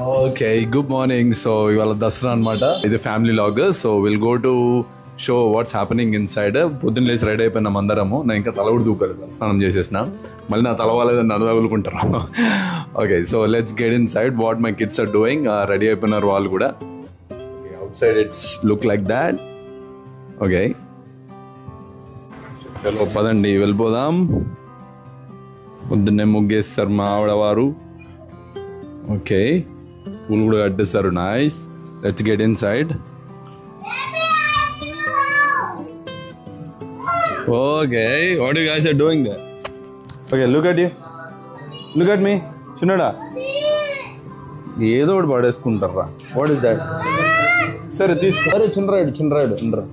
Okay good morning. So ఇవాళ దసరా అనమాట. ఇది family log. So will go to show what's happening in side. పొద్దున్న లేసి రెడీ అయిపోయినాం అందరము. నేను ఇంకా తల కూడా దూకలేదు, స్నానం చేసేసిన. మళ్ళీ నా తల వాళ్ళదని నన్ను తగులుకుంటారు. Okay, so let's get inside what my kids are doing. Ready అయిపోయినారు వాళ్ళు కూడా. Outside it's look like that. Okay, చలో పదండి వెళ్ళిపోదాం. పొద్దున్నే ముగ్గేస్తారు మా ఆవిడవారు. ఓకే, పూలు కూడా కట్టేస్తారు. Nice. Let's get inside. Okay, what you guys are doing there? Okay, look at you, look at me. చిన్నడా ఏదో ఒకటి పడేసుకుంటారా? What is that? సరే తీసుకో. అరే చిన్నరాయుడు ఉండరా,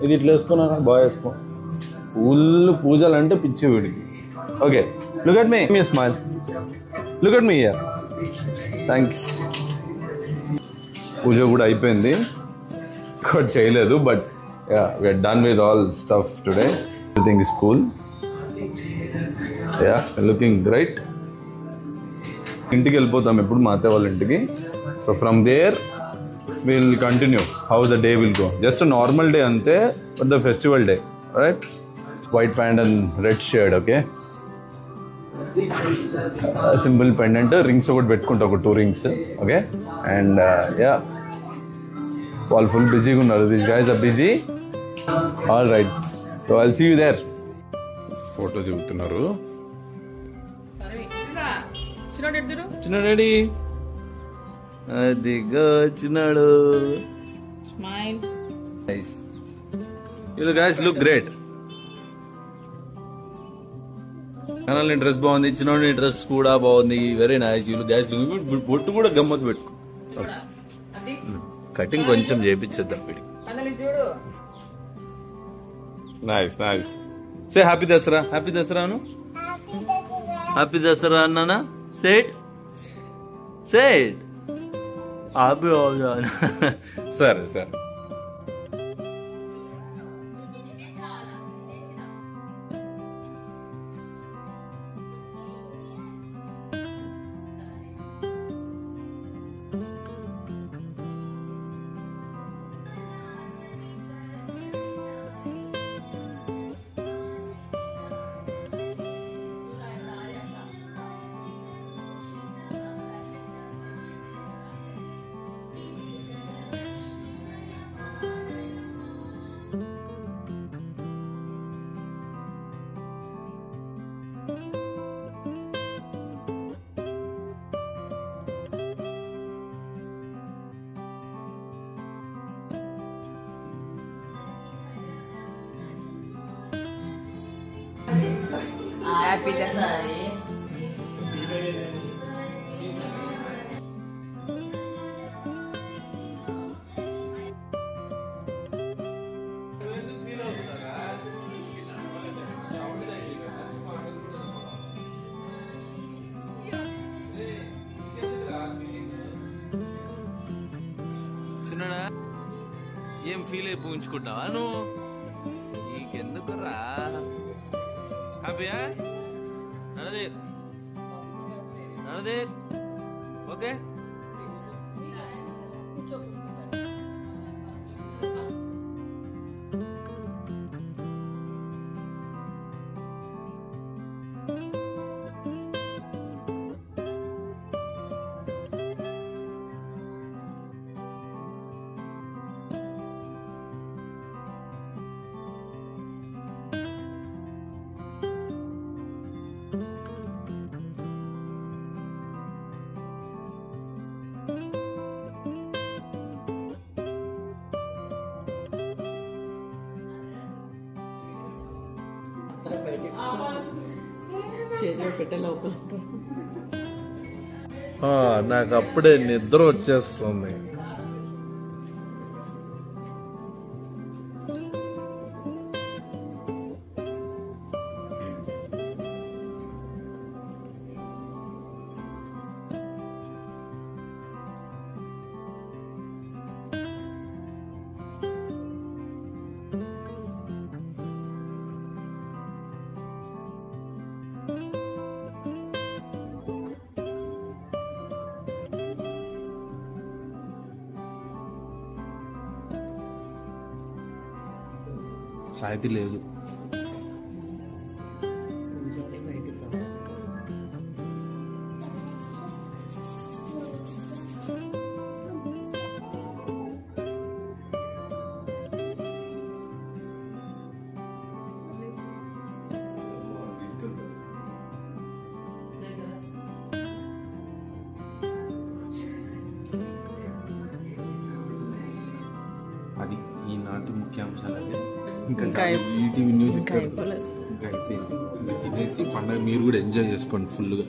ఇది ఇట్లా వేసుకున్నా బాగా వేసుకో. పూజలు అంటే పిచ్చి వీడికి. Okay, look at me, smile, look at me here. Thanks. పూజ కూడా అయిపోయింది, ఇక్కడ చేయలేదు. But we are done with all stuff today. Everything is cool. Looking great. ఇంటికి వెళ్ళిపోతాం ఇప్పుడు మా అత్తయ్య వాళ్ళ ఇంటికి. So from there will continue how the day will go. Just normal day అంతే, but the festival day, right? White pant and red shirt. Okay, simple pendant, rings ఒకటి పెట్టుకుంటా, ఒక 2 rings. ఓకే, అండ్ యా వాళ్ళు full బిజీగా ఉన్నారు. These guys are busy. All right, so I'll see you there. Photo దిగుతున్నారు. చిన్నాడు, అదిగో చిన్నాడు. Nice. You guys look great. కనాలి డ్రెస్ బాగుంది, చిన్నోడి డ్రెస్ కూడా బాగుంది. Very nice. వీళ్ళు గ్యాస్ బొట్టు కూడా గమ్మత్తు పెట్టుకో. కటింగ్ కొంచెం చేయించేద్దాం వీడికి. Nice nice. Say happy Dasara. Happy Dasara అను. హ్యాపీ దసరా అన్నానా? సేట్ సేట్. సరే సరే. హ్యాపీ దసరా. చిన్నడా ఏం ఫీల్ అయిపోయించుకుంటావా నువ్వు? నీకెందుకురా? హ్యాపీయా? నడదే ఓకే. నాకు అప్పుడే నిద్ర వచ్చేస్తుంది. సాయితీ లేదు. అది ఈనాటి ముఖ్యాంశాలు అవి. ఇంకా ఈటీవీ న్యూస్ ఇంకా అయిపోయింది. ఇంకా తినేసి పండగ మీరు కూడా ఎంజాయ్ చేసుకోండి ఫుల్గా.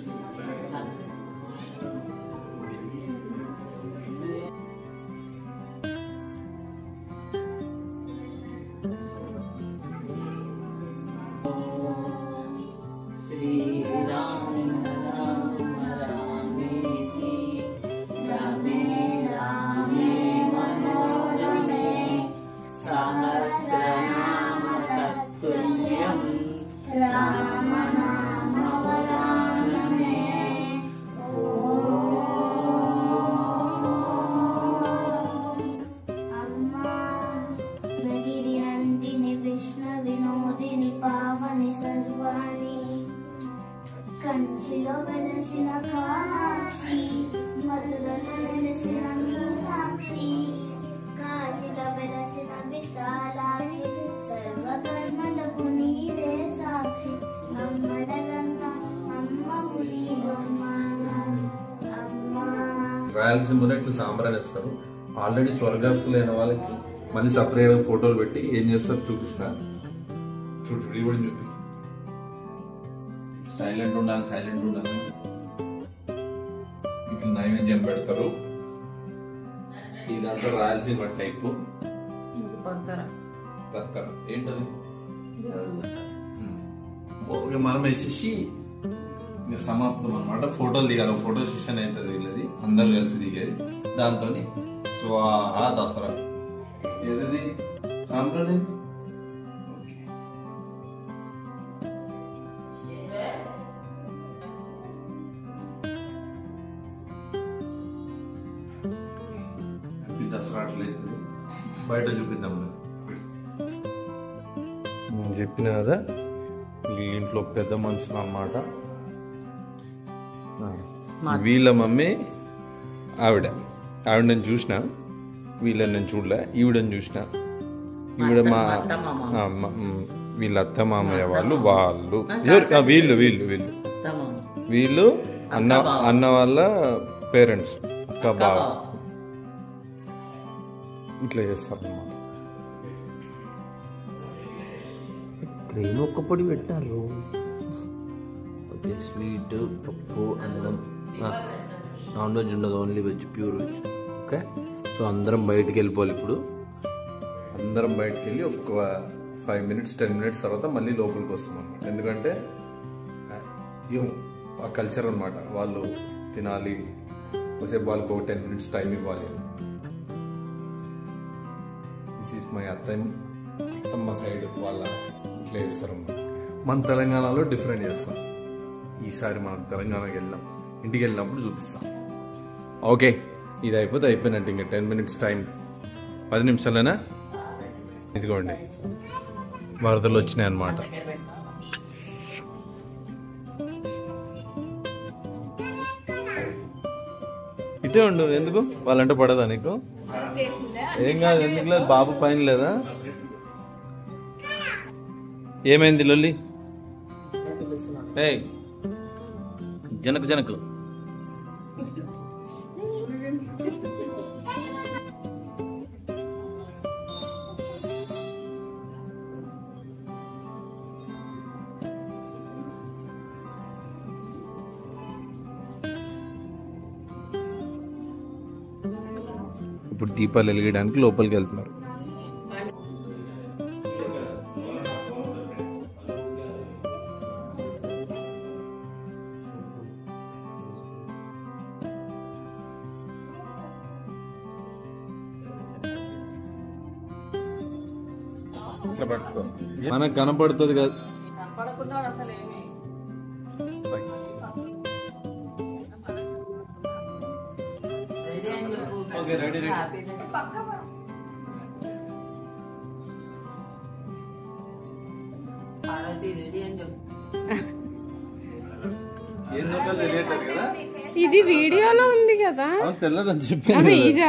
కంచిలో వెలసిన కామాక్షి, మధురలో వెలసిన మీనాక్షి, కాశీలో వెలసిన విశాలాక్షి, సర్వకర్మలకు నీరే సాక్షి. నమ్మడగంతా అమ్మకు నీవమ్మ అమ్మ. రాయలసీమలో ఇట్లా సాంబ్రాలు వేస్తారు. ఆల్రెడీ స్వర్గస్థులైన వాళ్ళకి మళ్ళీ సపరేట్గా ఫోటోలు పెట్టి ఏం చేస్తారు చూపిస్తారు. చూడు కూడా చూపి. సైలెంట్ ఉండాలి, సైలెంట్ ఉండాలి. ఇట్లా నైవేద్యం పెడతారు. ఇదంతా రాయలసీమ టైపు. రత్తర ఏంటది? ఓకే, మనం వేసేసి ఇంకా సమాప్తం అనమాట. ఫోటోలు దిగాలి. ఫోటో సెషన్ అవుతుంది వీళ్ళది, అందరు కలిసి దిగేది. దాంతో స్వాహా దసరా ఏది సాంప్రదాయం. దసరా అట్లేదు, బయట చూపిద్దాం. నేను చెప్పిన కదా ఇంట్లో పెద్ద మనుషులు అన్నమాట. వీళ్ళ మమ్మీ ఆవిడ నేను చూసిన, వీళ్ళని నేను చూడలే. ఈవిడని చూసిన. ఈవిడ మా వీళ్ళ అత్త మామయ్య వాళ్ళు వీళ్ళు వీళ్ళు వీళ్ళు వీళ్ళు అన్న వాళ్ళ పేరెంట్స్ అక్క బావ ఇట్లా చేస్తారు అన్నమాట. ప్రేమ ఒక్క పొడి పెట్టారు. ఓకే, స్వీట్, పప్పు, అన్నం. నాన్ వెజ్ ఉండదు, only veg, pure veg. Okay, so అందరం బయటికి వెళ్ళిపోవాలి ఇప్పుడు. అందరం బయటకు వెళ్ళి ఒక 5 minutes 10 minutes తర్వాత మళ్ళీ లోపలికి వస్తాం అనమాట. ఎందుకంటే ఆ కల్చర్ అనమాట. వాళ్ళు తినాలి, కొద్దిసేపు వాళ్ళకి ఒక 10 minutes టైం ఇవ్వాలి. దిస్ ఈస్ మై అత్తమ్మ సైడ్ వాళ్ళ ఇట్లా చేస్తారు అన్నమాట. మన తెలంగాణలో డిఫరెంట్ చేస్తాం. ఈసారి మనం తెలంగాణకి వెళ్దాం, ఇంటికి వెళ్ళినప్పుడు చూపిస్తాం. ఓకే, ఇది అయిపోయినట్టు. ఇంకా 10 minutes టైం, 10 నిమిషాలేనా? ఇదిగోండి వరదలు వచ్చినాయి అన్నమాట. ఇటే ఉండు. ఎందుకు వాళ్ళంటే పడదా నీకు? ఏం కాదు, ఎందుకు లేదు. బాబు పైన లేదా? ఏమైంది లొల్లి? జనకు జనకు ఇప్పుడు దీపాలు వెలిగడానికి లోపలికి వెళ్తున్నారు. ఇట్లా పట్టుకో, మనకు కనపడుతుంది కదా. Okay, ready. ఏందో తెలియట్లేదు కదా, ఇది వీడియోలో ఉంది కదా. తెల్లదని చెప్పి ఇది